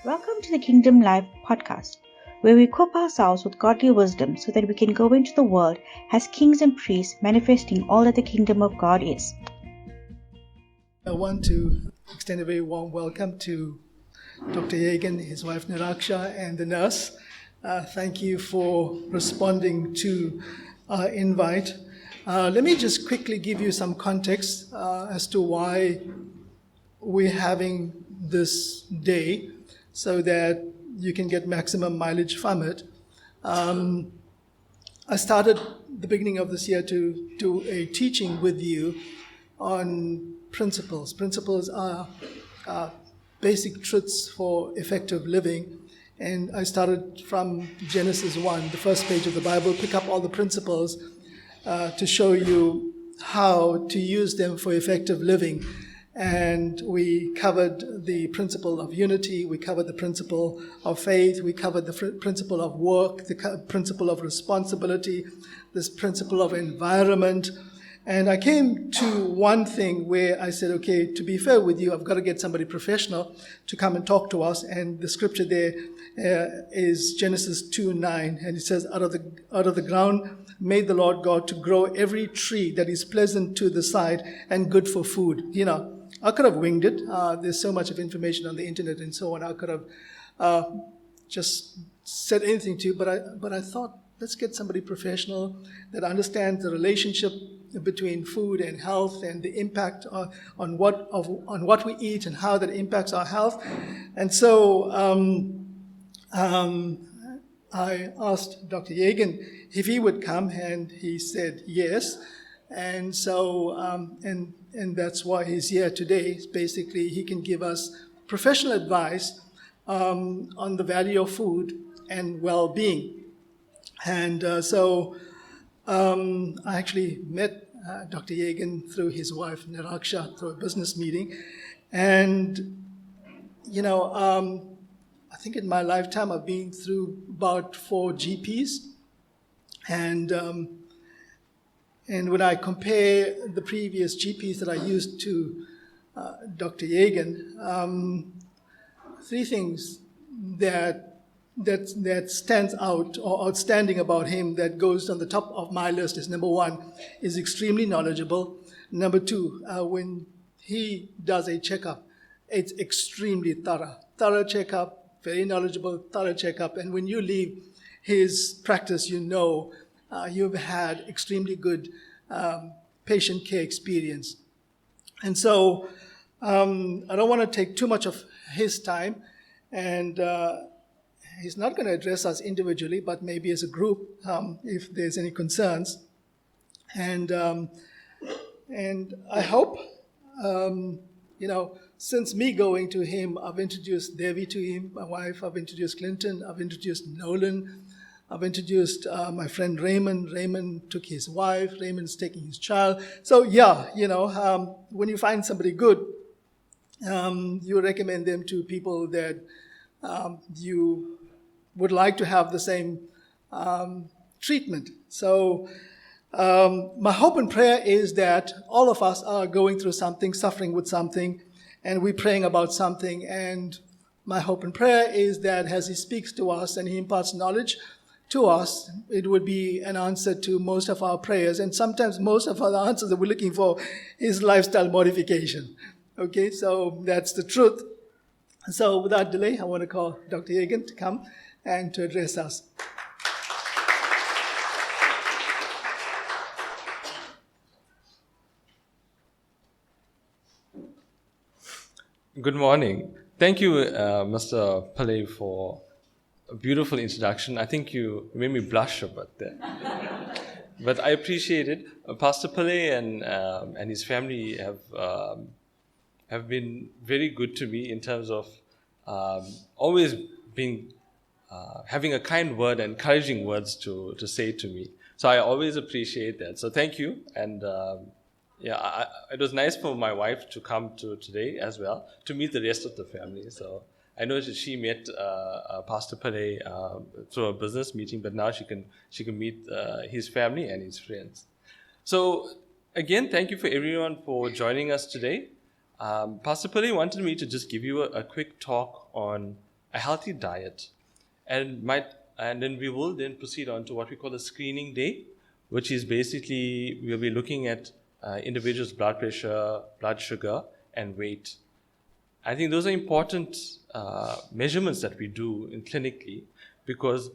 Welcome to the Kingdom Life podcast, where we equip ourselves with godly wisdom so that we can go into the world as kings and priests, manifesting all that the kingdom of God is. I want to extend a very warm welcome to Dr. Yagan, his wife Niraksha, and the nurse. Thank you for responding to our invite. Let me just quickly give you some context as to why we're having this day so that you can get maximum mileage from it. I started the beginning of this year to do a teaching with you on principles. Principles are basic truths for effective living. And I started from Genesis 1, the first page of the Bible, pick up all the principles to show you how to use them for effective living. And we covered the principle of unity, we covered the principle of faith, we covered the principle of work, the principle of responsibility, this principle of environment. And I came to one thing where I said, okay, to be fair with you, I've got to get somebody professional to come and talk to us. And the scripture there is Genesis 2:9, and it says, out of the ground made the Lord God to grow every tree that is pleasant to the sight and good for food. You know, I could have winged it. There's so much of information on the internet and so on. I could have just said anything to you, but I thought, let's get somebody professional that understands the relationship between food and health and the impact on what we eat and how that impacts our health. And so I asked Dr. Yagan if he would come, and he said yes. And so and that's why he's here today. Basically, he can give us professional advice on the value of food and well-being. And so I actually met Dr. Yagan through his wife Niraksha through a business meeting. And, you know, I think in my lifetime I've been through about 4 GPs. And when I compare the previous GPs that I used to Dr. Yagan, 3 things that stands out or outstanding about him that goes on the top of my list is, number 1, is extremely knowledgeable. Number 2, when he does a checkup, it's extremely thorough checkup, very knowledgeable, thorough checkup. And when you leave his practice, you know you've had extremely good patient care experience. And so I don't want to take too much of his time, and he's not going to address us individually, but maybe as a group, if there's any concerns. And I hope, you know, since me going to him, I've introduced Devi to him, my wife, I've introduced Clinton, I've introduced Nolan, I've introduced my friend Raymond. Raymond took his wife, Raymond's taking his child. So yeah, you know, when you find somebody good, you recommend them to people that you would like to have the same treatment. So my hope and prayer is that all of us are going through something, suffering with something, and we're praying about something. And my hope and prayer is that as he speaks to us and he imparts knowledge to us, it would be an answer to most of our prayers. And sometimes most of the answers that we're looking for is lifestyle modification. Okay, so that's the truth. So without delay, I want to call Dr. Yagan to come and to address us. Good morning. Thank you, Mr. Pillay, for a beautiful introduction. I think you made me blush a bit there. But I appreciate it. Pastor Pillay and his family have been very good to me in terms of always being having a kind word, encouraging words to say to me. So I always appreciate that. So thank you. And it was nice for my wife to come to today as well, to meet the rest of the family. So I know that she met Pastor Pillay through a business meeting, but now she can meet his family and his friends. So again, thank you for everyone for joining us today. Pastor Pillay wanted me to just give you a quick talk on a healthy diet. And then we will then proceed on to what we call a screening day, which is basically we'll be looking at individuals' blood pressure, blood sugar, and weight. I think those are important measurements that we do clinically, because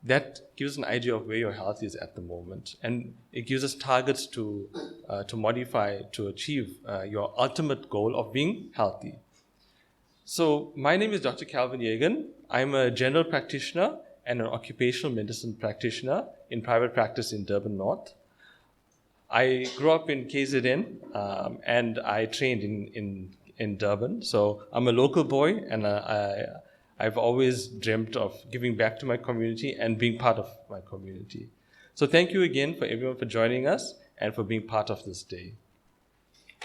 that gives an idea of where your health is at the moment, and it gives us targets to modify to achieve your ultimate goal of being healthy. So my name is Dr. Calvin Yagan. I'm a general practitioner and an occupational medicine practitioner in private practice in Durban North. I grew up in KZN and I trained in Durban. So I'm a local boy, and I've always dreamt of giving back to my community and being part of my community. So thank you again for everyone for joining us and for being part of this day.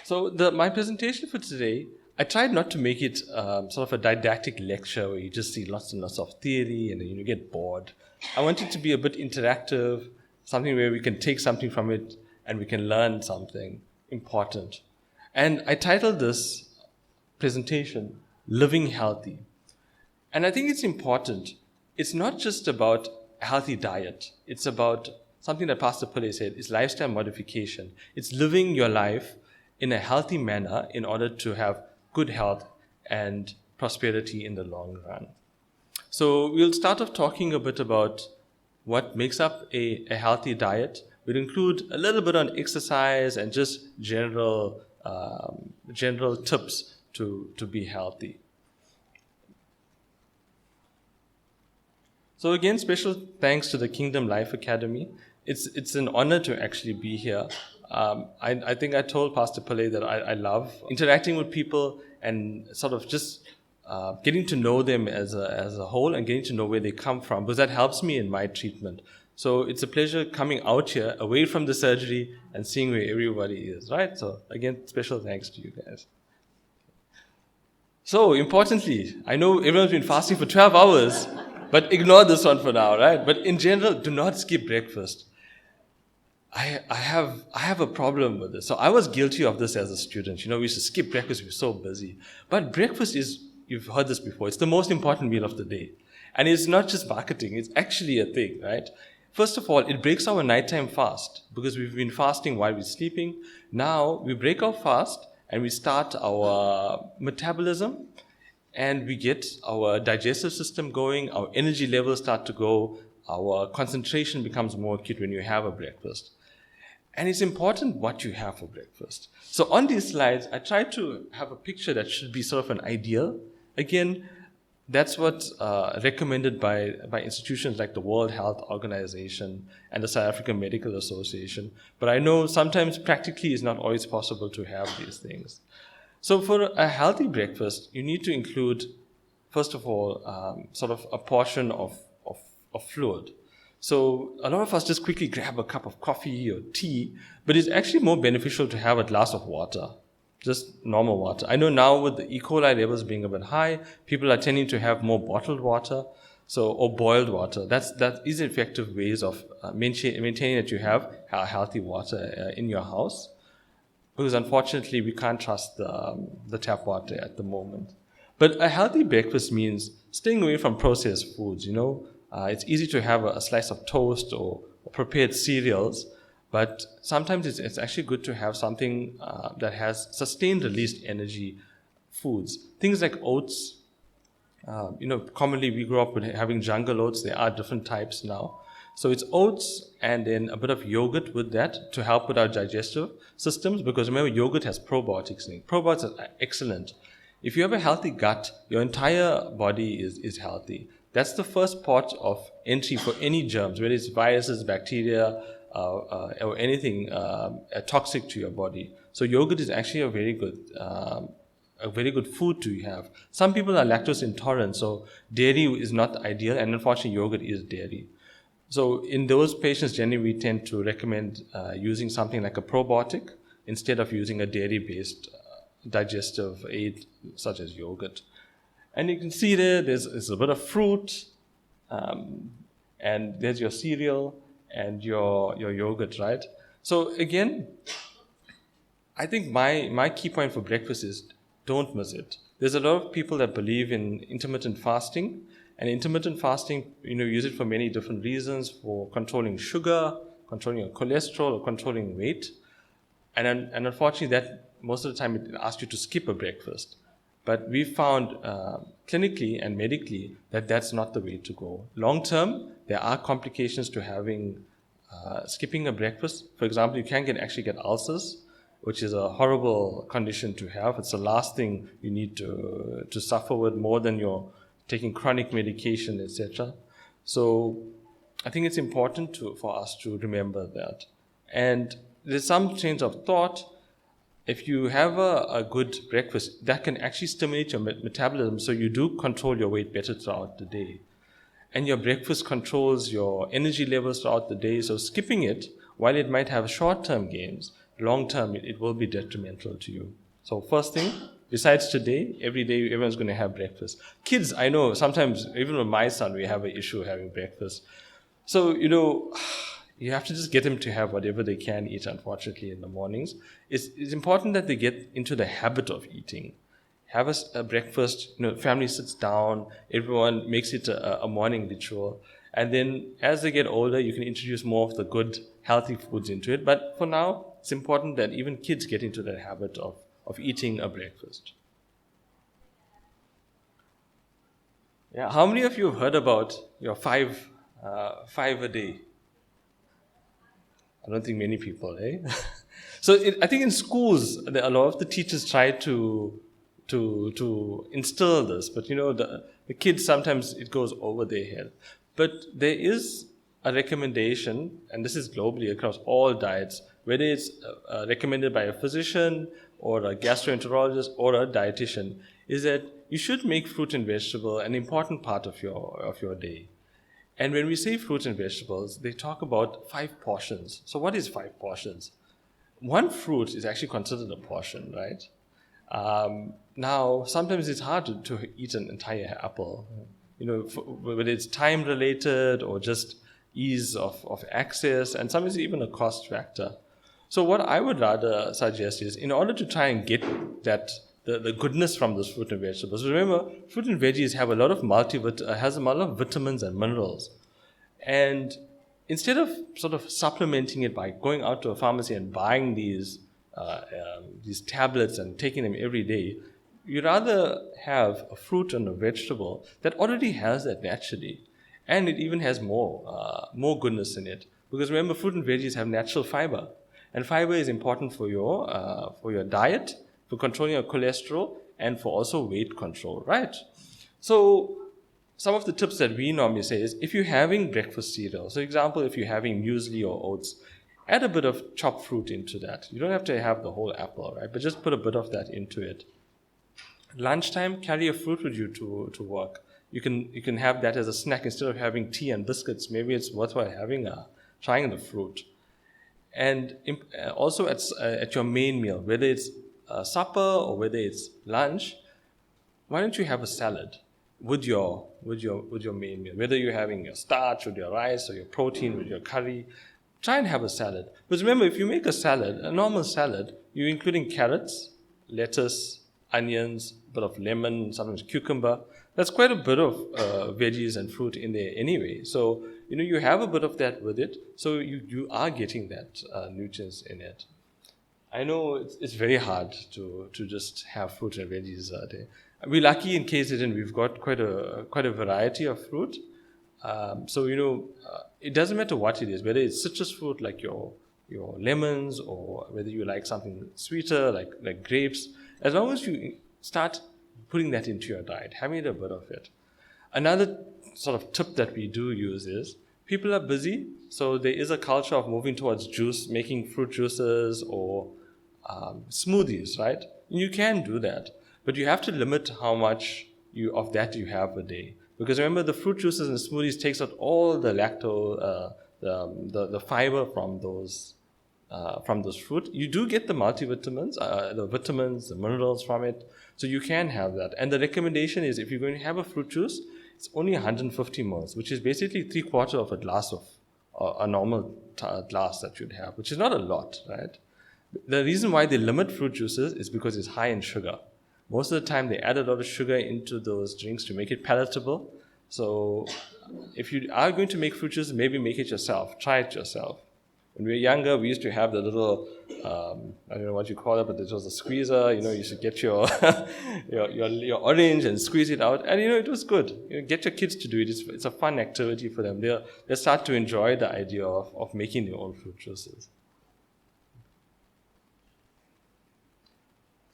So my presentation for today, I tried not to make it sort of a didactic lecture where you just see lots and lots of theory and then you get bored. I want it to be a bit interactive, something where we can take something from it and we can learn something important. And I titled this presentation, Living Healthy. And I think it's important. It's not just about a healthy diet. It's about something that Pastor Pillay said, is lifestyle modification. It's living your life in a healthy manner in order to have good health and prosperity in the long run. So we'll start off talking a bit about what makes up a healthy diet. We'll include a little bit on exercise and just general tips to be healthy. So again, special thanks to the Kingdom Life Academy. It's an honor to actually be here. I think I told Pastor Pillay that I love interacting with people and sort of just getting to know them as a whole and getting to know where they come from, because that helps me in my treatment. So it's a pleasure coming out here, away from the surgery, and seeing where everybody is, right? So again, special thanks to you guys. So importantly, I know everyone's been fasting for 12 hours, but ignore this one for now, right? But in general, do not skip breakfast. I have a problem with this. So I was guilty of this as a student. We used to skip breakfast. We were so busy. But breakfast is, you've heard this before, it's the most important meal of the day. And it's not just marketing. It's actually a thing, right? First of all, it breaks our nighttime fast, because we've been fasting while we're sleeping. Now we break our fast and we start our metabolism, and we get our digestive system going. Our energy levels start to go. Our concentration becomes more acute when you have a breakfast. And it's important what you have for breakfast. So on these slides, I tried to have a picture that should be sort of an ideal. Again, that's what's recommended by institutions like the World Health Organization and the South African Medical Association. But I know sometimes practically it's not always possible to have these things. So for a healthy breakfast, you need to include, first of all, sort of a portion of fluid. So a lot of us just quickly grab a cup of coffee or tea, but it's actually more beneficial to have a glass of water, just normal water. I know now with the E. coli levels being a bit high, people are tending to have more bottled water, or boiled water. That is effective ways of maintaining that you have healthy water in your house, because unfortunately we can't trust the tap water at the moment. But a healthy breakfast means staying away from processed foods. It's easy to have a slice of toast or prepared cereals, but sometimes it's actually good to have something that has sustained released energy foods. Things like oats. Commonly we grew up with having jungle oats. There are different types now. So it's oats and then a bit of yogurt with that to help with our digestive systems, because remember, yogurt has probiotics in it. Probiotics are excellent. If you have a healthy gut, your entire body is healthy. That's the first port of entry for any germs, whether it's viruses, bacteria, or anything toxic to your body. So yogurt is actually a very good food to have. Some people are lactose intolerant, so dairy is not ideal, and unfortunately yogurt is dairy. So in those patients, generally we tend to recommend using something like a probiotic instead of using a dairy-based digestive aid such as yogurt. And you can see there's a bit of fruit, and there's your cereal and your yogurt, right? So again, I think my key point for breakfast is don't miss it. There's a lot of people that believe in intermittent fasting, and intermittent fasting, use it for many different reasons, for controlling sugar, controlling your cholesterol, or controlling weight. And unfortunately, that most of the time it asks you to skip a breakfast. But we found clinically and medically that that's not the way to go. Long term, there are complications to having skipping a breakfast. For example, you can actually get ulcers, which is a horrible condition to have. It's the last thing you need to suffer with, more than you're taking chronic medication, etc. So I think it's important for us to remember that. And there's some change of thought. If you have a good breakfast, that can actually stimulate your metabolism, so you do control your weight better throughout the day. And your breakfast controls your energy levels throughout the day, so skipping it, while it might have short-term gains, long-term it will be detrimental to you. So first thing, besides today, every day everyone's going to have breakfast. Kids, I know, sometimes, even with my son, we have an issue having breakfast. So, you have to just get them to have whatever they can eat, unfortunately, in the mornings. It's important that they get into the habit of eating. Have a breakfast, family sits down, everyone makes it a morning ritual. And then as they get older, you can introduce more of the good, healthy foods into it. But for now, it's important that even kids get into the habit of eating a breakfast. Yeah, how many of you have heard about your five a day? I don't think many people, eh? So I think in schools, a lot of the teachers try to instill this, but the kids, sometimes it goes over their head. But there is a recommendation, and this is globally across all diets, whether it's recommended by a physician or a gastroenterologist or a dietitian, is that you should make fruit and vegetable an important part of your day. And when we say fruits and vegetables, they talk about 5 portions. So what is 5 portions? One fruit is actually considered a portion, right? Now, sometimes it's hard to eat an entire apple, whether it's time related or just ease of access, and sometimes even a cost factor. So what I would rather suggest is, in order to try and get the goodness from those fruit and vegetables. Remember, fruit and veggies have a lot of has a lot of vitamins and minerals. And instead of sort of supplementing it by going out to a pharmacy and buying these tablets and taking them every day, you rather have a fruit and a vegetable that already has that naturally. And it even has more goodness in it. Because remember, fruit and veggies have natural fiber. And fiber is important for your diet, for controlling your cholesterol, and for also weight control, right? So some of the tips that we normally say is, if you're having breakfast cereal, so example, if you're having muesli or oats, add a bit of chopped fruit into that. You don't have to have the whole apple, right? But just put a bit of that into it. Lunchtime, carry a fruit with you to work. You can have that as a snack instead of having tea and biscuits. Maybe it's worthwhile trying the fruit. And also at your main meal, whether it's supper or whether it's lunch, why don't you have a salad with your main meal? Whether you're having your starch with your rice or your protein with your curry, try and have a salad. But remember, if you make a salad, a normal salad, you're including carrots, lettuce, onions, a bit of lemon, sometimes cucumber. That's quite a bit of veggies and fruit in there anyway. So you have a bit of that with it. So you are getting that nutrients in it. I know it's very hard to just have fruit and veggies a day. We're lucky in KZN, we've got quite a variety of fruit. So it doesn't matter what it is, whether it's citrus fruit like your lemons, or whether you like something sweeter like grapes. As long as you start putting that into your diet, having a bit of it. Another sort of tip that we do use is, people are busy, so there is a culture of moving towards juice, making fruit juices or smoothies, right? You can do that, but you have to limit how much of that you have a day. Because remember, the fruit juices and smoothies takes out all the lactose, the fiber from those fruit. You do get the multivitamins, the vitamins, the minerals from it, so you can have that. And the recommendation is, if you're going to have a fruit juice, it's only 150 ml, which is basically 3/4 of a glass of a normal glass that you'd have, which is not a lot, right? The reason why they limit fruit juices is because it's high in sugar. Most of the time, they add a lot of sugar into those drinks to make it palatable. So if you are going to make fruit juice, maybe make it yourself. Try it yourself. When we were younger, we used to have the little, I don't know what you call it, but it was a squeezer. You should get your, your orange and squeeze it out. And, it was good. Get your kids to do it. It's a fun activity for them. They'll start to enjoy the idea of making their own fruit juices.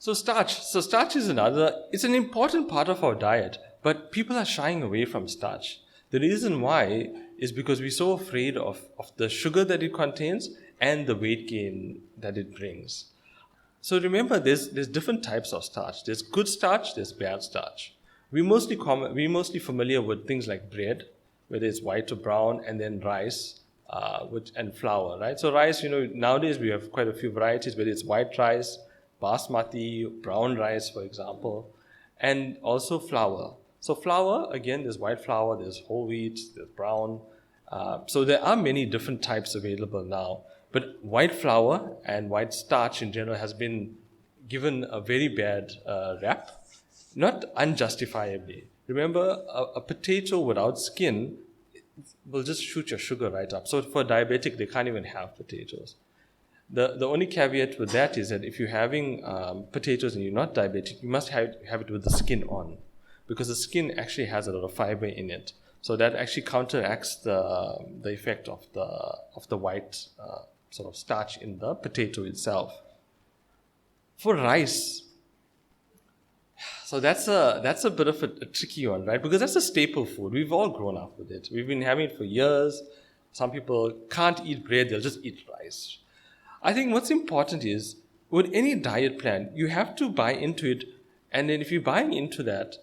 So starch. So starch is it's an important part of our diet, but people are shying away from starch. The reason why is because we're so afraid of the sugar that it contains and the weight gain that it brings. So remember, there's different types of starch. There's good starch, there's bad starch. We're mostly familiar with things like bread, whether it's white or brown, and then rice and flour, right? So rice, nowadays we have quite a few varieties, whether it's white rice, basmati, brown rice, for example, and also flour. So flour, again, there's white flour, there's whole wheat, there's brown. So there are many different types available now. But white flour and white starch in general has been given a very bad rap, not unjustifiably. Remember, a potato without skin will just shoot your sugar right up. So for a diabetic, they can't even have potatoes. The only caveat with that is that if you're having potatoes and you're not diabetic, you must have it with the skin on, because the skin actually has a lot of fiber in it. So that actually counteracts the effect of the white sort of starch in the potato itself. For rice, so that's a bit of a tricky one, right? Because that's a staple food. We've all grown up with it. We've been having it for years. Some people can't eat bread, they'll just eat rice. I think what's important is, with any diet plan, you have to buy into it. And then if you're buying into that,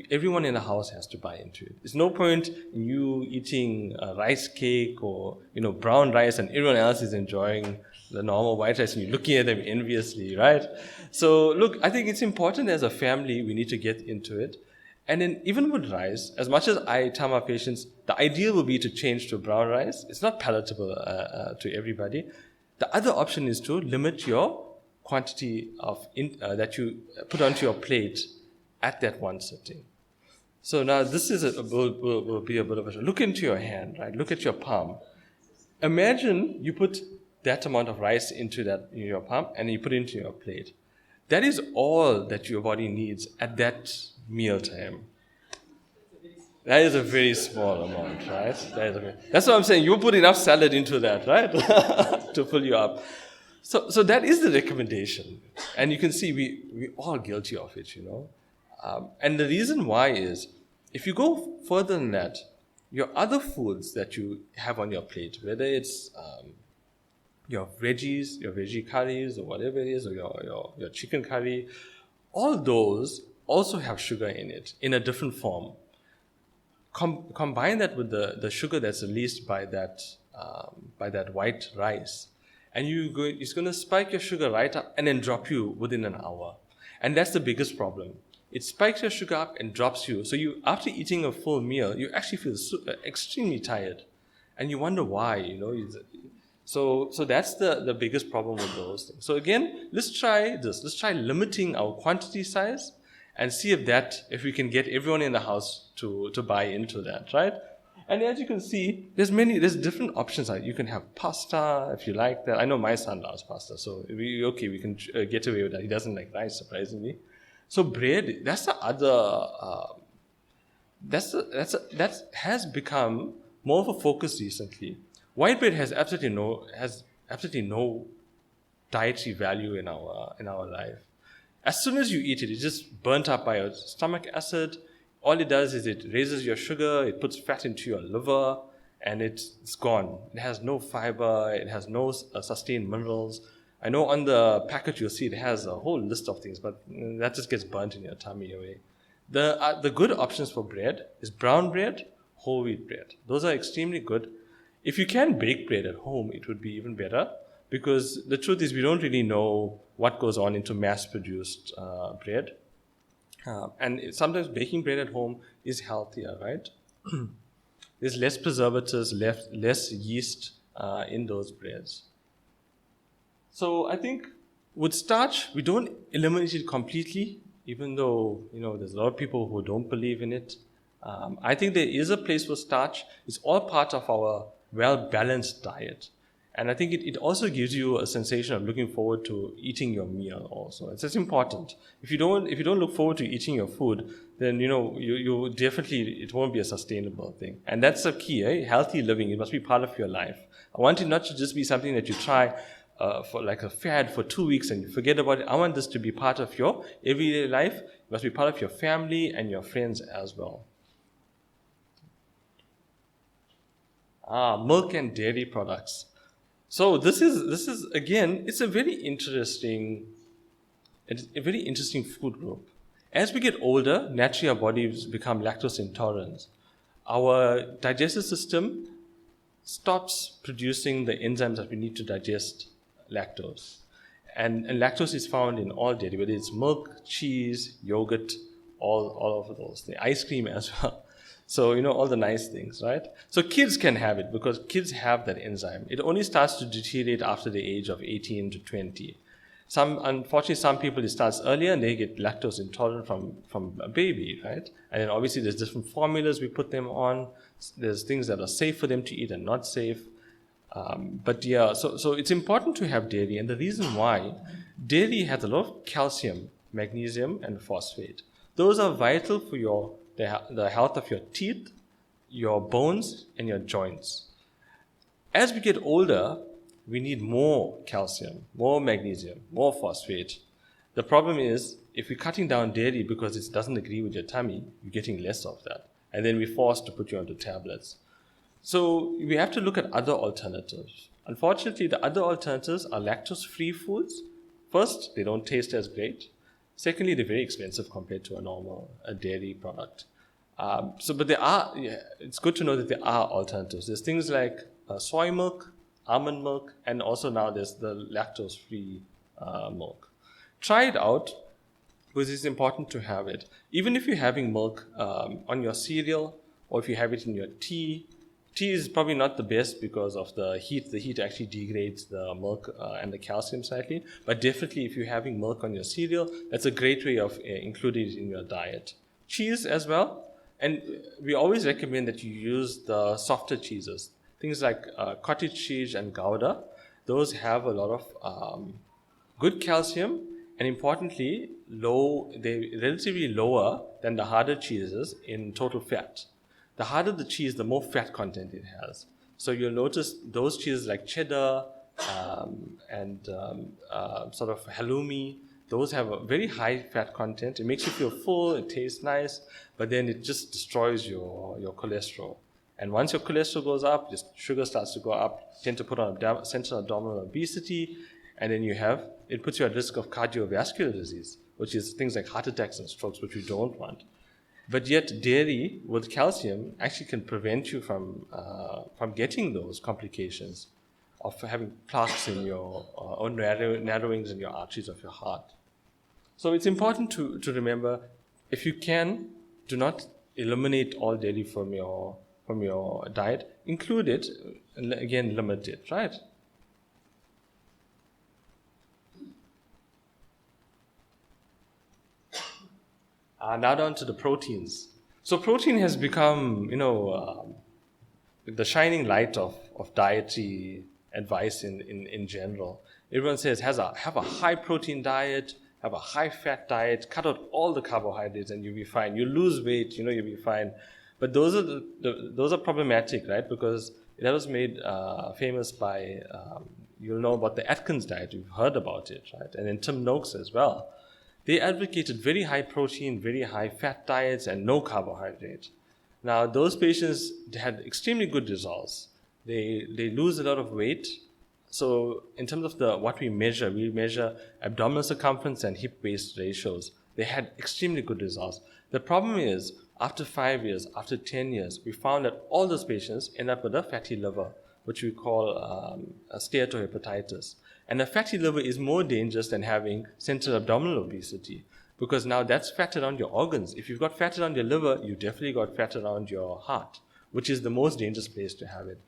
everyone in the house has to buy into it. There's no point in you eating a rice cake or, brown rice and everyone else is enjoying the normal white rice and you're looking at them enviously, right? So look, I think it's important as a family, we need to get into it. And then even with rice, as much as I tell my patients, the ideal would be to change to brown rice. It's not palatable to everybody. The other option is to limit your quantity of that you put onto your plate at that one sitting. So now this is will be a bit of a look into your hand, right? Look at your palm. Imagine you put that amount of rice into your palm and you put it into your plate. That is all that your body needs at that meal time. That is a very small amount, right? That's what I'm saying. You put enough salad into that, right? To fill you up. So that is the recommendation. And you can see we're all guilty of it, And the reason why is, if you go further than that, your other foods that you have on your plate, whether it's your veggies, your veggie curries, or whatever it is, or your chicken curry, all those also have sugar in it in a different form. Combine that with the sugar that's released by that white rice, and it's going to spike your sugar right up and then drop you within an hour. And that's the biggest problem. It spikes your sugar up and drops you. So after eating a full meal, you actually feel extremely tired, and you wonder why. So that's the biggest problem with those things. So again, let's try this. Let's try limiting our quantity size and see if we can get everyone in the house to buy into that, right? And as you can see, there's different options. You can have pasta if you like that. I know my son loves pasta, so we can get away with that. He doesn't like rice, surprisingly. So bread, that's the other. That has become more of a focus recently. White bread has absolutely no dietary value in our life. As soon as you eat it, it's just burnt up by your stomach acid. All it does is it raises your sugar, it puts fat into your liver, and it's gone. It has no fiber, it has no sustained minerals. I know on the package you'll see it has a whole list of things, but that just gets burnt in your tummy away. The good options for bread is brown bread, whole wheat bread. Those are extremely good. If you can bake bread at home, it would be even better, because the truth is we don't really know what goes on into mass-produced bread. And sometimes baking bread at home is healthier, right? There's less preservatives, less yeast in those breads. So I think with starch, we don't eliminate it completely. even though, there's a lot of people who don't believe in it. I think there is a place for starch. It's all part of our well-balanced diet. And I think it also gives you a sensation of looking forward to eating your meal also. It's just important. If you don't look forward to eating your food, then, you definitely, it won't be a sustainable thing. And that's the key, eh? Healthy living, it must be part of your life. I want it not to just be something that you try for like a fad for 2 weeks and you forget about it. I want this to be part of your everyday life. It must be part of your family and your friends as well. Milk and dairy products. So this is again, it's a very interesting food group. As we get older, naturally our bodies become lactose intolerant. Our digestive system stops producing the enzymes that we need to digest lactose. And lactose is found in all dairy, whether it's milk, cheese, yogurt, all of those things, ice cream as well. So, all the nice things, right? So kids can have it because kids have that enzyme. It only starts to deteriorate after the age of 18 to 20. Unfortunately, some people, it starts earlier and they get lactose intolerant from a baby, right? And then obviously there's different formulas we put them on. There's things that are safe for them to eat and not safe. But yeah, so it's important to have dairy. And the reason why, dairy has a lot of calcium, magnesium, and phosphate. Those are vital for the health of your teeth, your bones, and your joints. As we get older, we need more calcium, more magnesium, more phosphate. The problem is, if we're cutting down dairy because it doesn't agree with your tummy, you're getting less of that. And then we're forced to put you onto tablets. So we have to look at other alternatives. Unfortunately, the other alternatives are lactose-free foods. First, they don't taste as great. Secondly, they're very expensive compared to a dairy product. But it's good to know that there are alternatives. There's things like soy milk, almond milk, and also now there's the lactose-free milk. Try it out because it's important to have it. Even if you're having milk on your cereal or if you have it in your tea, tea is probably not the best because of the heat. The heat actually degrades the milk and the calcium slightly. But definitely if you're having milk on your cereal, that's a great way of including it in your diet. Cheese as well. And we always recommend that you use the softer cheeses. Things like cottage cheese and Gouda. Those have a lot of good calcium and importantly, they're relatively lower than the harder cheeses in total fat. The harder the cheese, the more fat content it has. So you'll notice those cheeses like cheddar and sort of halloumi, those have a very high fat content. It makes you feel full, it tastes nice, but then it just destroys your cholesterol. And once your cholesterol goes up, your sugar starts to go up, you tend to put on central abdominal obesity, and then it puts you at risk of cardiovascular disease, which is things like heart attacks and strokes, which we don't want. But yet dairy with calcium actually can prevent you from getting those complications of having plaques in your or narrowings in your arteries of your heart. So it's important to remember, if you can, do not eliminate all dairy from your diet. Include it, and again, limit it, right? Now down to the proteins. So protein has become, the shining light of dietary advice in general. Everyone says have a high protein diet, have a high fat diet, cut out all the carbohydrates, and you'll be fine. You lose weight, you'll be fine. But those are problematic, right? Because that was made famous by you'll know about the Atkins diet. You've heard about it, right? And then Tim Noakes as well. They advocated very high protein, very high fat diets, and no carbohydrate. Now, those patients had extremely good results. They lose a lot of weight. So in terms of what we measure abdominal circumference and hip-waist ratios. They had extremely good results. The problem is, after 5 years, after 10 years, we found that all those patients end up with a fatty liver, which we call a steatohepatitis. And a fatty liver is more dangerous than having central abdominal obesity, because now that's fat around your organs. If you've got fat around your liver, you definitely got fat around your heart, which is the most dangerous place to have it.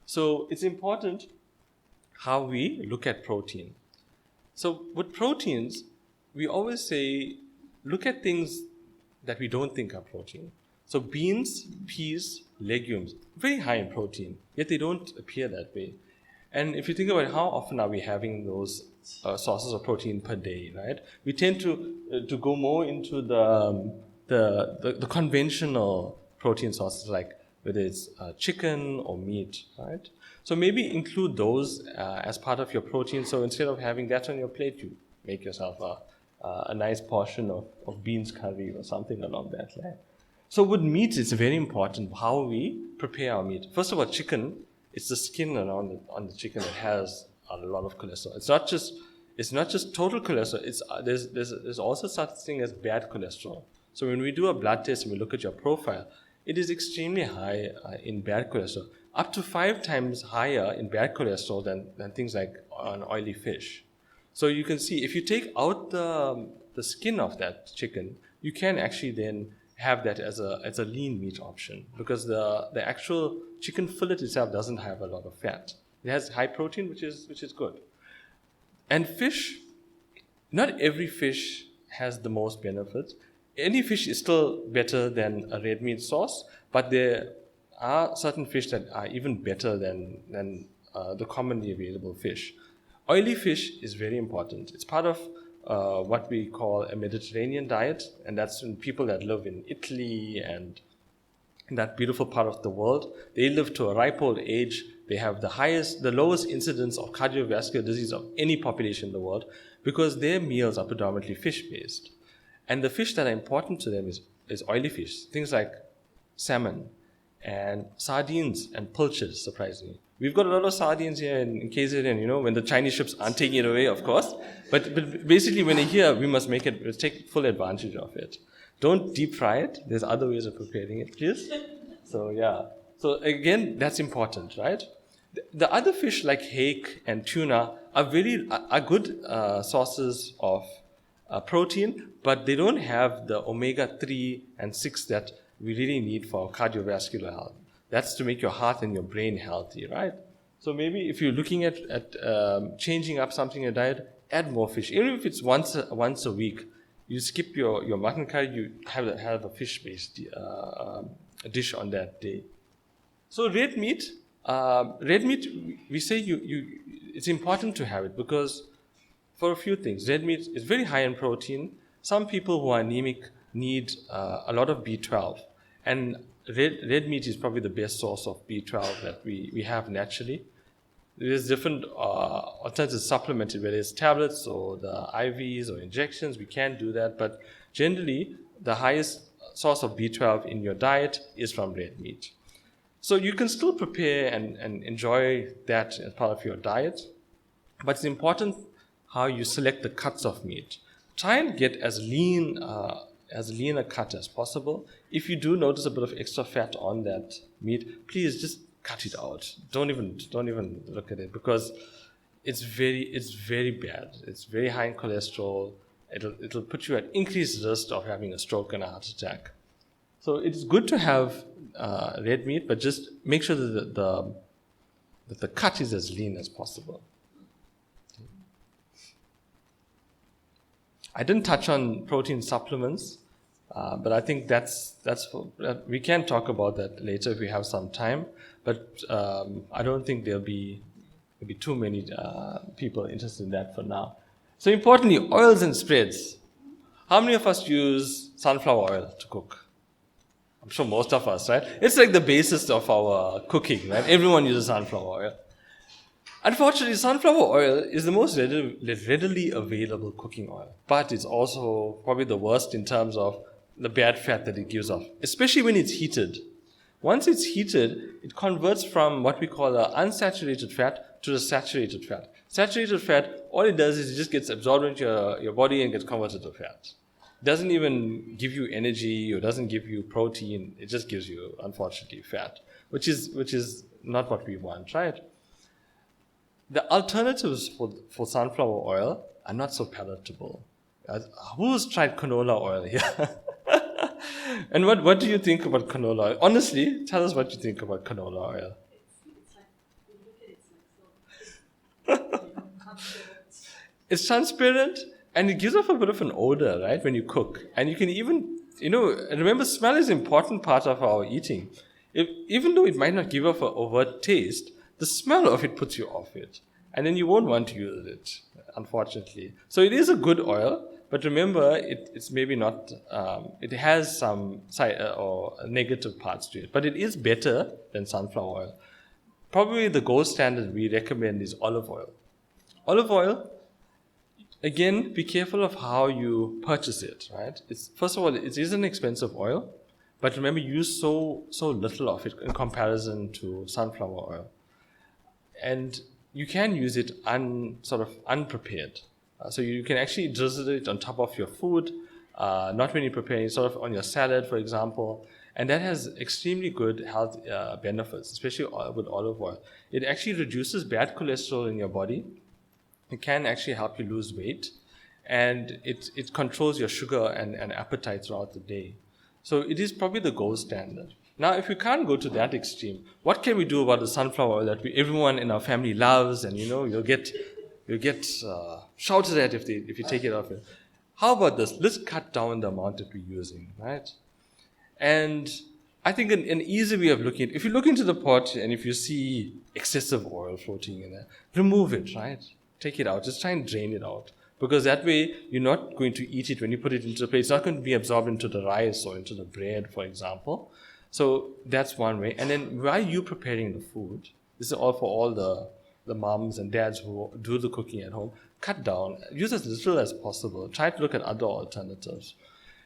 So it's important how we look at protein. So with proteins, we always say look at things that we don't think are protein. So beans, peas, legumes, very high in protein, yet they don't appear that way. And if you think about how often are we having those sources of protein per day, right? We tend to go more into the conventional protein sources, like whether it's chicken or meat, right? So maybe include those as part of your protein. So instead of having that on your plate, you make yourself a nice portion of beans curry or something along that line. So with meat, it's very important how we prepare our meat. First of all, chicken, it's the skin around on the chicken that has a lot of cholesterol. It's not just total cholesterol. There's also such thing as bad cholesterol. So when we do a blood test and we look at your profile, it is extremely high in bad cholesterol, up to 5 times higher in bad cholesterol than things like an oily fish. So you can see if you take out the skin of that chicken, you can actually then have that as a lean meat option, because the actual chicken fillet itself doesn't have a lot of fat. It has high protein, which is good. And fish, not every fish has the most benefits. Any fish is still better than a red meat source, but there are certain fish that are even better than the commonly available fish. Oily fish is very important. It's part of what we call a Mediterranean diet, and that's in people that live in Italy and in that beautiful part of the world. They live to a ripe old age. They have the lowest incidence of cardiovascular disease of any population in the world, because their meals are predominantly fish-based. And the fish that are important to them is oily fish, things like salmon and sardines and pilchards, surprisingly. We've got a lot of sardines here in KZN, when the Chinese ships aren't taking it away, of course. But basically, when they're here, we must take full advantage of it. Don't deep fry it. There's other ways of preparing it, please. So, yeah. So, again, that's important, right? The other fish like hake and tuna are good sources of protein, but they don't have the omega-3 and 6 that we really need for cardiovascular health. That's to make your heart and your brain healthy, right? So maybe if you're looking at changing up something in your diet, add more fish. Even if it's once a week, you skip your mutton curry, you have a fish-based dish on that day. So red meat, we say it's important to have it because for a few things. Red meat is very high in protein. Some people who are anemic need a lot of B12, and red meat is probably the best source of B12 that we have naturally. There's different alternative supplemented, whether it's tablets or the IVs or injections. We can do that, but generally the highest source of B12 in your diet is from red meat. So you can still prepare and enjoy that as part of your diet, but it's important how you select the cuts of meat. Try and get as lean a cut as possible. If you do notice a bit of extra fat on that meat, please just cut it out. Don't even look at it, because it's very bad. It's very high in cholesterol. It'll put you at increased risk of having a stroke and a heart attack. So it's good to have red meat, but just make sure that the cut is as lean as possible. I didn't touch on protein supplements, but I think we can talk about that later if we have some time. But I don't think there'll be too many people interested in that for now. So importantly, oils and spreads. How many of us use sunflower oil to cook? I'm sure most of us, right? It's like the basis of our cooking, right? Everyone uses sunflower oil. Unfortunately, sunflower oil is the most readily available cooking oil, but it's also probably the worst in terms of the bad fat that it gives off, especially when it's heated. Once it's heated, it converts from what we call an unsaturated fat to the saturated fat. Saturated fat, all it does is it just gets absorbed into your body and gets converted to fat. It doesn't even give you energy or doesn't give you protein. It just gives you, unfortunately, fat, which is not what we want, right? The alternatives for sunflower oil are not so palatable. Who's tried canola oil here? And what do you think about canola oil? Honestly, tell us what you think about canola oil. It's transparent, And it gives off a bit of an odor, right, when you cook. And you can even, remember, smell is an important part of our eating. Even though it might not give off an overt taste, the smell of it puts you off it. And then you won't want to use it, unfortunately. So it is a good oil, but remember, it's maybe not, it has some side or negative parts to it. But it is better than sunflower oil. Probably the gold standard we recommend is olive oil. Olive oil, again, be careful of how you purchase it, right? First of all, it is an expensive oil, but remember, use so little of it in comparison to sunflower oil. And you can use it unprepared. So you can actually drizzle it on top of your food, not when you're preparing, sort of on your salad, for example. And that has extremely good health benefits, especially with olive oil. It actually reduces bad cholesterol in your body. It can actually help you lose weight. And it controls your sugar and appetite throughout the day. So it is probably the gold standard. Now, if we can't go to that extreme, what can we do about the sunflower oil that everyone in our family loves, and you'll get shouted at if you take it off it? How about this? Let's cut down the amount that we're using, right? And I think an easy way of looking at it, if you look into the pot and if you see excessive oil floating in there, remove it, right? Take it out. Just try and drain it out. Because that way, you're not going to eat it when you put it into the plate. It's not going to be absorbed into the rice or into the bread, for example. So that's one way. And then while you're preparing the food, this is all for all the moms and dads who do the cooking at home, cut down. Use as little as possible. Try to look at other alternatives.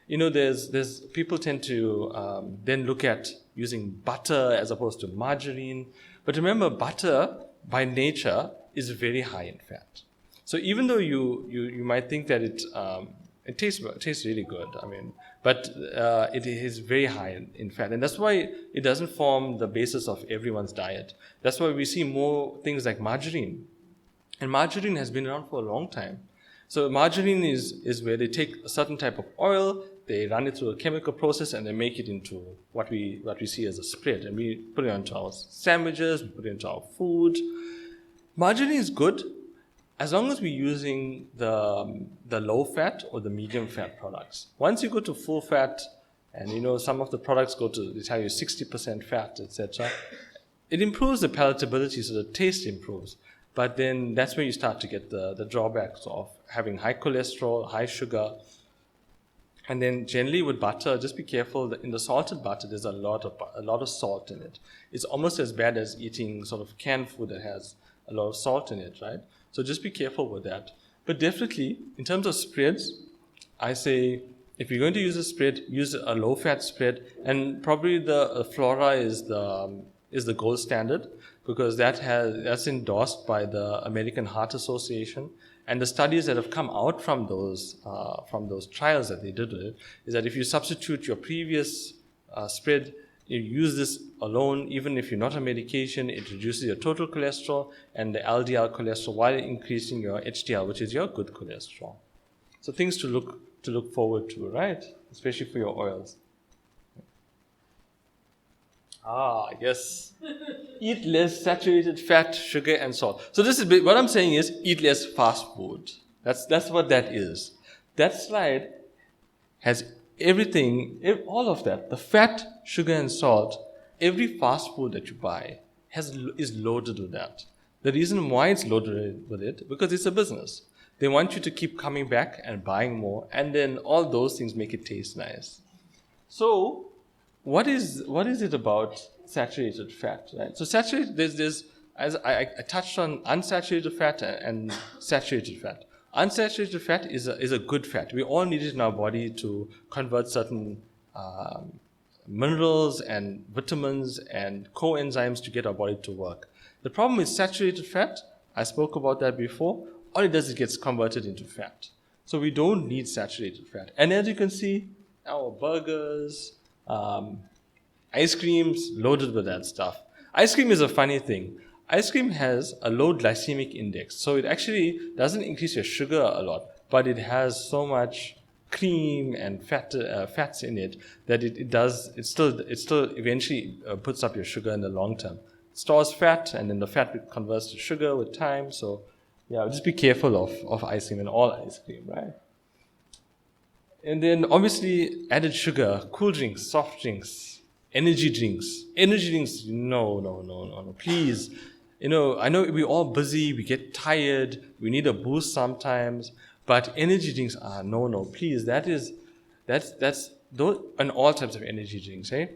There's people tend to then look at using butter as opposed to margarine. But remember, butter by nature is very high in fat. So even though you might think that it tastes really good, but it is very high in fat, and that's why it doesn't form the basis of everyone's diet. That's why we see more things like margarine, and margarine has been around for a long time. So margarine is where they take a certain type of oil, they run it through a chemical process, and they make it into what we see as a spread, and we put it onto our sandwiches, we put it into our food. Margarine is good, as long as we're using the low fat or the medium fat products. Once you go to full fat, and some of the products they tell you 60% fat, etc., it improves the palatability, so the taste improves. But then that's where you start to get the drawbacks of having high cholesterol, high sugar. And then generally with butter, just be careful that in the salted butter, there's a lot of salt in it. It's almost as bad as eating sort of canned food that has a lot of salt in it, right? So just be careful with that. But definitely, in terms of spreads, I say if you're going to use a spread, use a low-fat spread, and probably the Flora is the gold standard, because that's endorsed by the American Heart Association. And the studies that have come out from those trials that they did with it is that if you substitute your previous spread, you use this alone, even if you're not on medication, it reduces your total cholesterol and the LDL cholesterol while increasing your HDL, which is your good cholesterol. So things to look forward to, right? Especially for your oils. Yes. Eat less saturated fat, sugar, and salt. So this is what I'm saying is eat less fast food. That's what that is. That slide has everything, all of that, the fat, sugar, and salt. Every fast food that you buy is loaded with that. The reason why it's loaded with it, because it's a business. They want you to keep coming back and buying more, and then all those things make it taste nice. So, what is it about saturated fat, right? So there's as I touched on unsaturated fat and saturated fat. Unsaturated fat is a good fat. We all need it in our body to convert certain minerals and vitamins and coenzymes to get our body to work. The problem with saturated fat, I spoke about that before, all it does is it gets converted into fat. So we don't need saturated fat. And as you can see, our burgers, ice creams, loaded with that stuff. Ice cream is a funny thing. Ice cream has a low glycemic index, so it actually doesn't increase your sugar a lot, but it has so much cream and fats in it that it still eventually puts up your sugar in the long term. It stores fat, and then the fat converts to sugar with time. So Yeah, just be careful of ice cream and all ice cream, right? And then obviously added sugar, cool drinks, soft drinks, energy drinks. Energy drinks, no, no, no, no, no. Please. I know we're all busy, we get tired, we need a boost sometimes, but energy drinks are no, no. Please, that's those and all types of energy drinks, eh?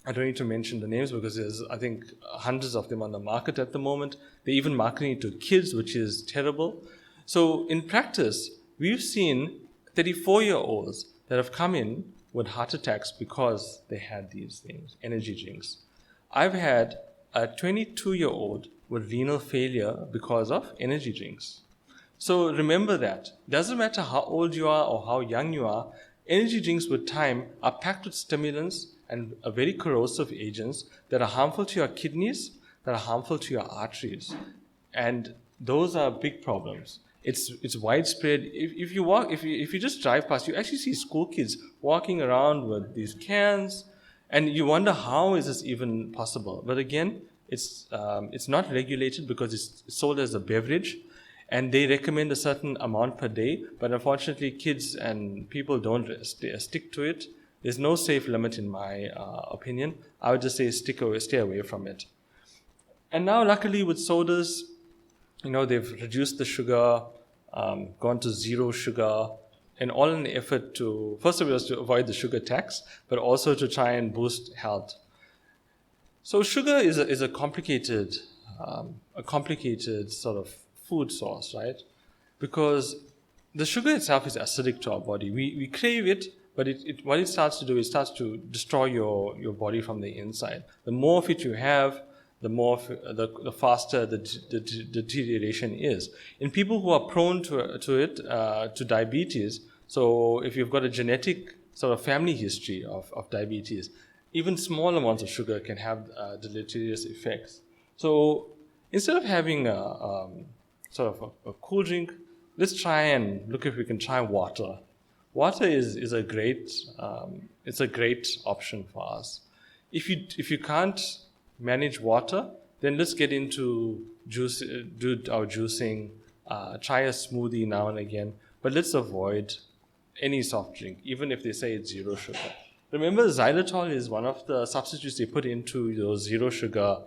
I don't need to mention the names because there's, I think, hundreds of them on the market at the moment. They're even marketing it to kids, which is terrible. So in practice, we've seen 34-year-olds that have come in with heart attacks because they had these things, energy drinks. I've had a 22-year-old with renal failure because of energy drinks. So remember that. Doesn't matter how old you are or how young you are, energy drinks with time are packed with stimulants and very corrosive agents that are harmful to your kidneys, that are harmful to your arteries. And those are big problems. It's widespread. If you just drive past, you actually see school kids walking around with these cans, and you wonder how is this even possible. But again, it's not regulated because it's sold as a beverage, and they recommend a certain amount per day. But unfortunately, kids and people don't stick to it. There's no safe limit in my opinion. I would just say stay away from it. And now, luckily, with sodas, they've reduced the sugar, gone to zero sugar, and all in the effort to, first of all, to avoid the sugar tax, but also to try and boost health. So sugar is a complicated sort of food source, right? Because the sugar itself is acidic to our body. We crave it, but what it starts to do, it starts to destroy your body from the inside. The more of it you have, the faster the deterioration is. In people who are prone to diabetes, so if you've got a genetic sort of family history of diabetes, even small amounts of sugar can have deleterious effects. So instead of having a cool drink, let's try and look if we can try water. Water is a great option for us. If you can't manage water, then let's get into juice, do our juicing, try a smoothie now and again, but let's avoid any soft drink, even if they say it's zero sugar. Remember, xylitol is one of the substitutes they put into those zero sugar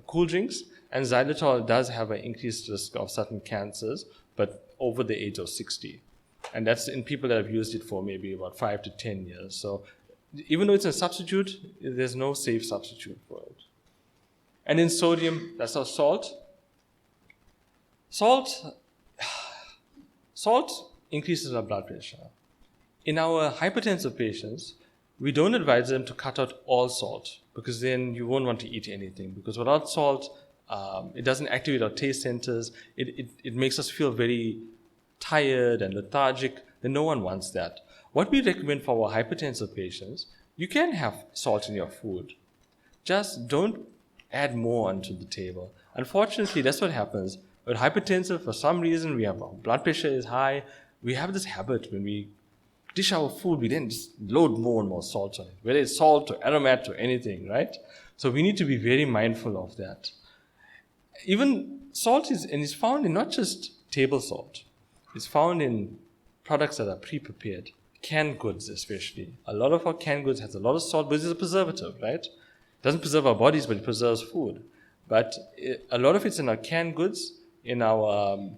cool drinks, and xylitol does have an increased risk of certain cancers, but over the age of 60. And that's in people that have used it for maybe about 5 to 10 years. So even though it's a substitute, there's no safe substitute for it. And in sodium, that's our salt. Salt increases our blood pressure. In our hypertensive patients, we don't advise them to cut out all salt because then you won't want to eat anything. Because without salt, it doesn't activate our taste centers. It makes us feel very tired and lethargic. Then no one wants that. What we recommend for our hypertensive patients, you can have salt in your food. Just don't add more onto the table. Unfortunately, that's what happens. With hypertensive, for some reason, our blood pressure is high. We have this habit when we dish our food, we then just load more and more salt on it, whether it's salt or aromat or anything, right? So we need to be very mindful of that. Even salt is found in not just table salt. It's found in products that are pre-prepared, canned goods especially. A lot of our canned goods has a lot of salt, but it's a preservative, right? It doesn't preserve our bodies, but it preserves food. But a lot of it's in our canned goods, in our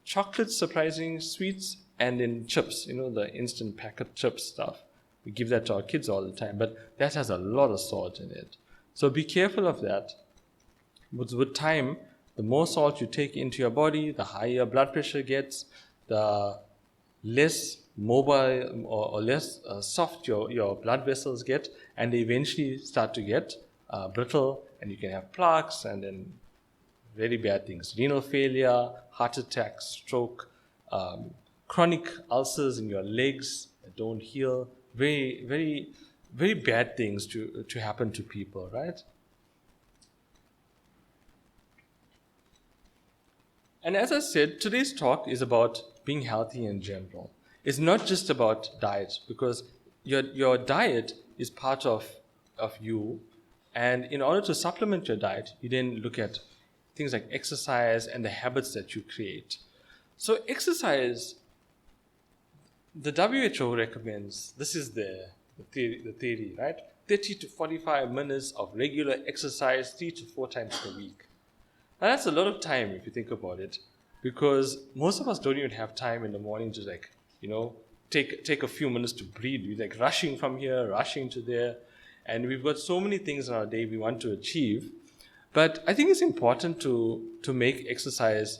chocolates, surprising sweets, and in chips, the instant packet chip stuff. We give that to our kids all the time, but that has a lot of salt in it. So be careful of that. With time, the more salt you take into your body, the higher your blood pressure gets, the less mobile or less soft your blood vessels get, and they eventually start to get brittle, and you can have plaques and then very bad things. Renal failure, heart attack, stroke, chronic ulcers in your legs that don't heal. Very, very, very bad things to happen to people, right? And as I said, today's talk is about being healthy in general. It's not just about diet, because your diet is part of you. And in order to supplement your diet, you then look at things like exercise and the habits that you create. So exercise, the WHO recommends, this is the theory, right? 30 to 45 minutes of regular exercise 3 to 4 times per week. Now that's a lot of time if you think about it, because most of us don't even have time in the morning to take a few minutes to breathe. We're like rushing from here, rushing to there, and we've got so many things in our day we want to achieve. But I think it's important to make exercise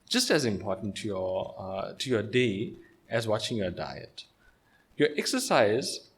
just as important to your day as watching your diet. Your exercise,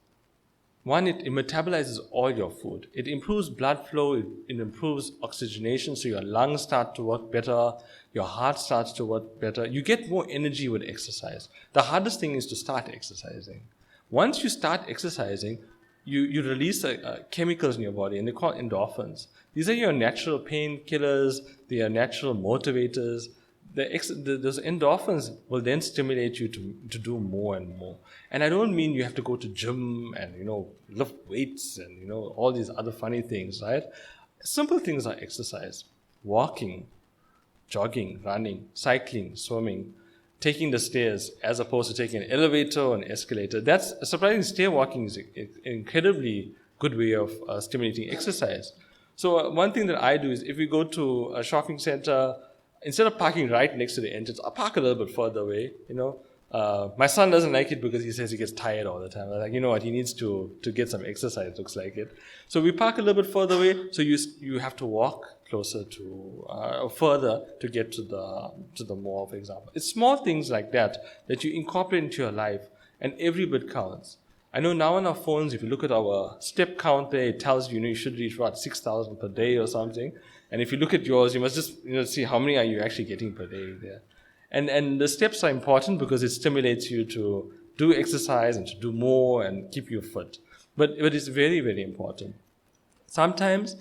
one, it metabolizes all your food. It improves blood flow, it improves oxygenation, so your lungs start to work better, your heart starts to work better. You get more energy with exercise. The hardest thing is to start exercising. Once you start exercising, you release chemicals in your body, and they're called endorphins. These are your natural painkillers, they are natural motivators. Those endorphins will then stimulate you to do more and more. And I don't mean you have to go to gym and, lift weights and, all these other funny things, right? Simple things are exercise. Walking, jogging, running, cycling, swimming, taking the stairs as opposed to taking an elevator or an escalator. That's surprisingly, stair walking is an incredibly good way of stimulating exercise. So one thing that I do is if we go to a shopping center, instead of parking right next to the entrance, I'll park a little bit further away, My son doesn't like it because he says he gets tired all the time. I'm like, you know what, he needs to get some exercise, looks like it. So we park a little bit further away, so you have to walk closer to, further to get to the mall, for example. It's small things like that you incorporate into your life, and every bit counts. I know now on our phones, if you look at our step count there, it tells you, you should reach, 6,000 per day or something. And if you look at yours, you must just see how many are you actually getting per day there. And the steps are important because it stimulates you to do exercise and to do more and keep you fit. But it's very, very important. Sometimes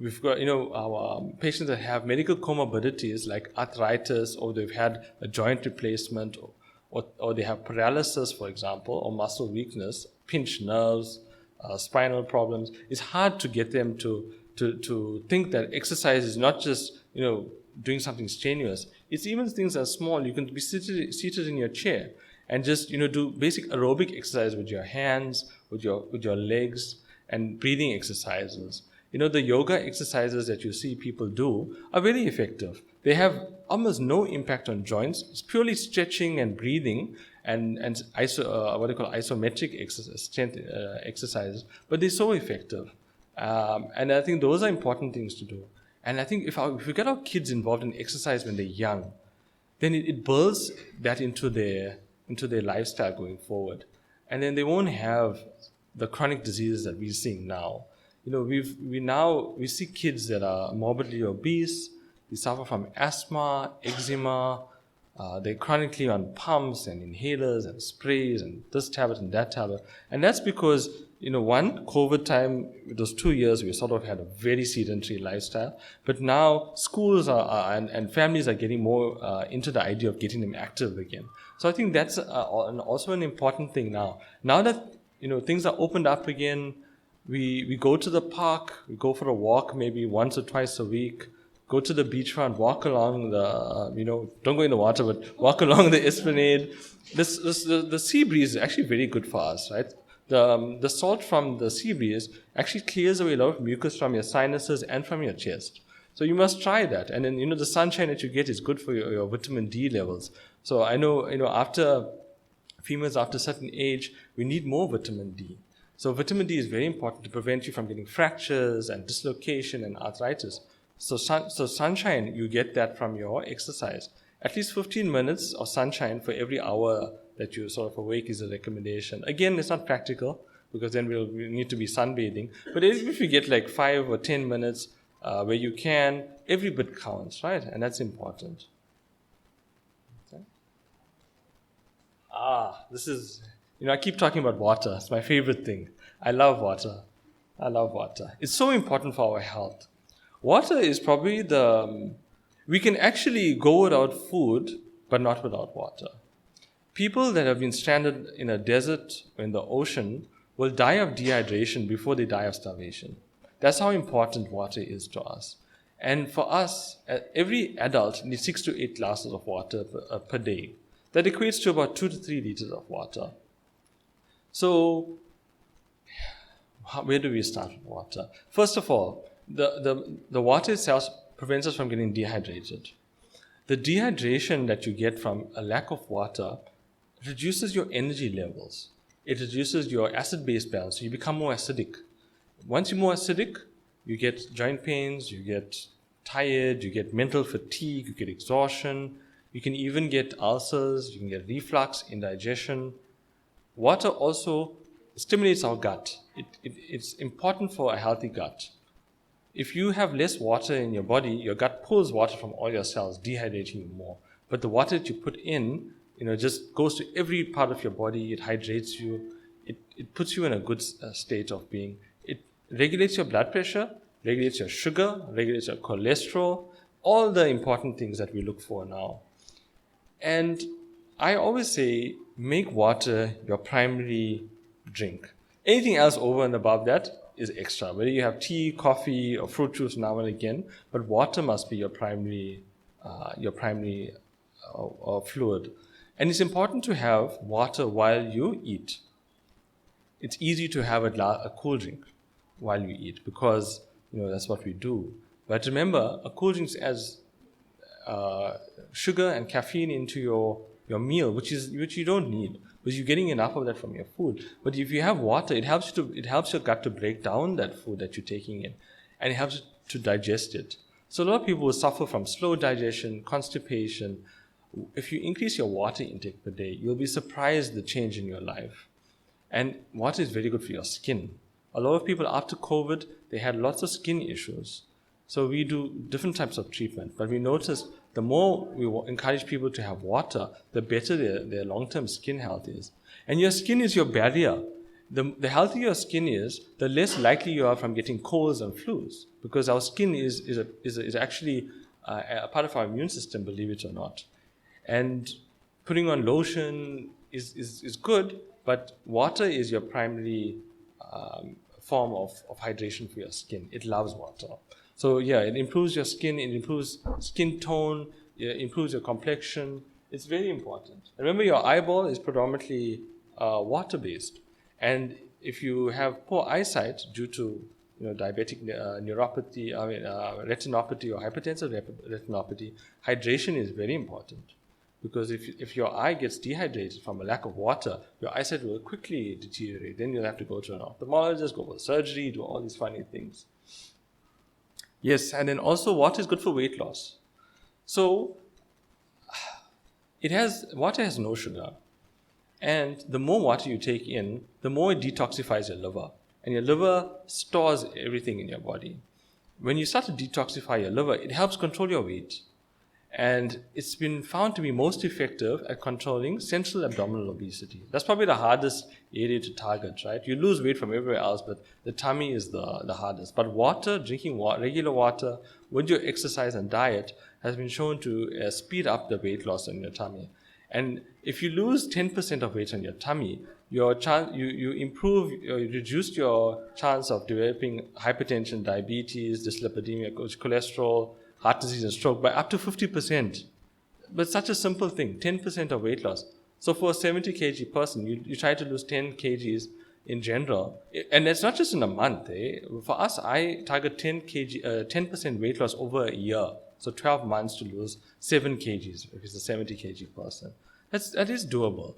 we've got, our patients that have medical comorbidities like arthritis, or they've had a joint replacement, or they have paralysis, for example, or muscle weakness, pinched nerves, spinal problems. It's hard to get them to think that exercise is not just, doing something strenuous. It's even things that are small. You can be seated in your chair and just, do basic aerobic exercise with your hands, with your legs, and breathing exercises. The yoga exercises that you see people do are very effective. They have almost no impact on joints. It's purely stretching and breathing and isometric exercises, but they're so effective. And I think those are important things to do. And I think if we get our kids involved in exercise when they're young, then it builds that into their lifestyle going forward. And then they won't have the chronic diseases that we're seeing now. We see kids that are morbidly obese, they suffer from asthma, eczema, they're chronically on pumps and inhalers and sprays and this tablet and that tablet. And that's because, one, COVID time, those 2 years, we sort of had a very sedentary lifestyle. But now schools and families are getting more into the idea of getting them active again. So I think that's also an important thing now. Now that, things are opened up again, we go to the park, we go for a walk maybe once or twice a week, go to the beachfront, walk along the, don't go in the water, but walk along the esplanade. The sea breeze is actually very good for us, right? The salt from the sea breeze actually clears away a lot of mucus from your sinuses and from your chest. So you must try that. And then, the sunshine that you get is good for your vitamin D levels. So I know, females after a certain age, we need more vitamin D. So vitamin D is very important to prevent you from getting fractures and dislocation and arthritis. So sunshine, you get that from your exercise. At least 15 minutes of sunshine for every hour that you sort of awake is a recommendation. Again, it's not practical because then we'll need to be sunbathing. But if you get like 5 or 10 minutes where you can, every bit counts, right? And that's important. Okay. This is, I keep talking about water. It's my favorite thing. I love water. It's so important for our health. Water is probably we can actually go without food, but not without water. People that have been stranded in a desert or in the ocean will die of dehydration before they die of starvation. That's how important water is to us. And for us, every adult needs 6 to 8 glasses of water per day. That equates to about 2 to 3 liters of water. So, where do we start with water? First of all, the water itself prevents us from getting dehydrated. The dehydration that you get from a lack of water reduces your energy levels. It reduces your acid-base balance, so you become more acidic. Once you're more acidic, you get joint pains, you get tired, you get mental fatigue, you get exhaustion, you can even get ulcers, you can get reflux, indigestion. Water also stimulates our gut. It's important for a healthy gut. If you have less water in your body, your gut pulls water from all your cells, dehydrating you more. But the water that you put in, just goes to every part of your body. It hydrates you. It puts you in a good state of being. It regulates your blood pressure, regulates your sugar, regulates your cholesterol, all the important things that we look for now. And I always say, make water your primary drink. Anything else over and above that is extra. Whether you have tea, coffee, or fruit juice now and again, but water must be your primary fluid. And it's important to have water while you eat. It's easy to have a cool drink while you eat because that's what we do. But remember, a cool drink adds sugar and caffeine into your meal, which you don't need, because you're getting enough of that from your food. But if you have water, it helps your gut to break down that food that you're taking in, and it helps to digest it. So a lot of people will suffer from slow digestion, constipation. If you increase your water intake per day, you'll be surprised the change in your life. And water is very good for your skin. A lot of people after COVID, they had lots of skin issues. So we do different types of treatment, but we notice the more we encourage people to have water, the better their long-term skin health is. And your skin is your barrier. The healthier your skin is, the less likely you are from getting colds and flus, because our skin is actually a part of our immune system, believe it or not. And putting on lotion is good, but water is your primary form of hydration for your skin. It loves water. So yeah, it improves your skin, it improves skin tone, it improves your complexion. It's very important. Remember, your eyeball is predominantly water-based. And if you have poor eyesight due to diabetic neuropathy, retinopathy or hypertensive retinopathy, hydration is very important. Because if your eye gets dehydrated from a lack of water, your eyesight will quickly deteriorate. Then you'll have to go to an ophthalmologist, go for surgery, do all these funny things. Yes, and then also water is good for weight loss. So water has no sugar. And the more water you take in, the more it detoxifies your liver. And your liver stores everything in your body. When you start to detoxify your liver, it helps control your weight. And it's been found to be most effective at controlling central abdominal obesity. That's probably the hardest area to target, right? You lose weight from everywhere else, but the tummy is the hardest. But drinking regular water with your exercise and diet has been shown to speed up the weight loss in your tummy. And if you lose 10% of weight on your tummy, you reduce your chance of developing hypertension, diabetes, dyslipidemia, cholesterol, heart disease and stroke by up to 50%. But such a simple thing, 10% of weight loss. So for a 70 kg person, you try to lose 10 kgs in general. And it's not just in a month. For us, I target 10% weight loss over a year. So 12 months to lose 7 kgs if it's a 70 kg person. That is doable.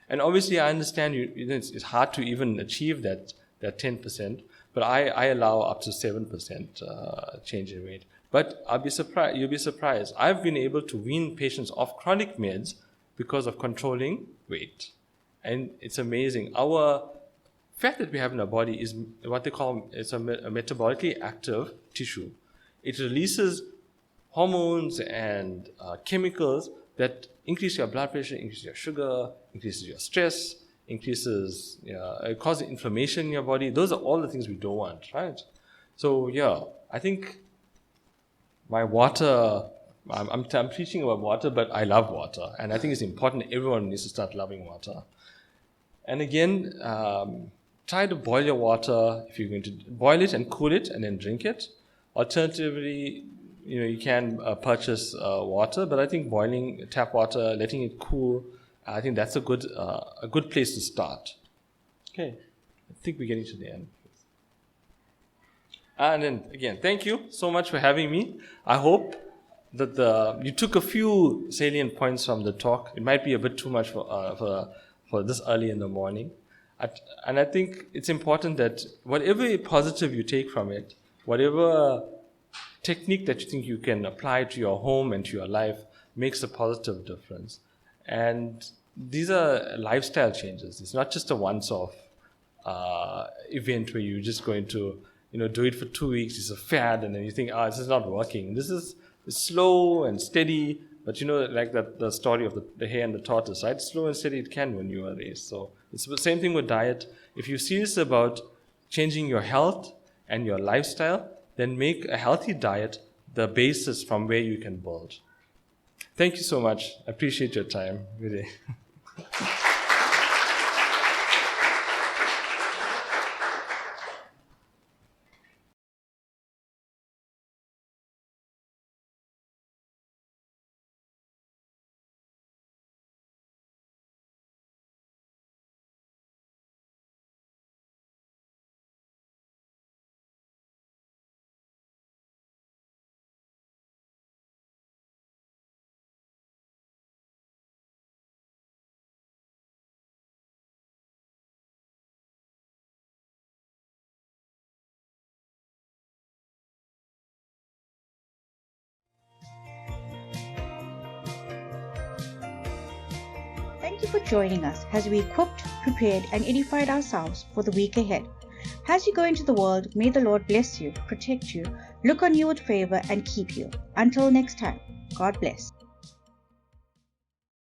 And obviously I understand it's hard to even achieve that 10%, but I allow up to 7% change in weight. But you'll be surprised. I've been able to wean patients off chronic meds because of controlling weight. And it's amazing. Our fat that we have in our body is what they call, it's a metabolically active tissue. It releases hormones and chemicals that increase your blood pressure, increase your sugar, increases your stress, it causes inflammation in your body. Those are all the things we don't want, right? So yeah, I think my water, I'm preaching about water, but I love water. And I think it's important that everyone needs to start loving water. And again, try to boil your water. If you're going to boil it and cool it and then drink it. Alternatively, you can purchase water, but I think boiling tap water, letting it cool, I think that's a good place to start. Okay, I think we're getting to the end. And then again, thank you so much for having me. I hope that you took a few salient points from the talk. It might be a bit too much for this early in the morning. And I think it's important that whatever positive you take from it, whatever technique that you think you can apply to your home and to your life makes a positive difference. And these are lifestyle changes. It's not just a once-off event where you're just going to do it for 2 weeks. It's a fad, and then you think, this is not working. This is slow and steady, but like the story of the hare and the tortoise, right? Slow and steady it can win you a race. So it's the same thing with diet. If you're serious about changing your health and your lifestyle, then make a healthy diet the basis from where you can build. Thank you so much. I appreciate your time. Really. Thank you for joining us as we equipped, prepared, and edified ourselves for the week ahead. As you go into the world, may the Lord bless you, protect you, look on you with favor, and keep you. Until next time, God bless.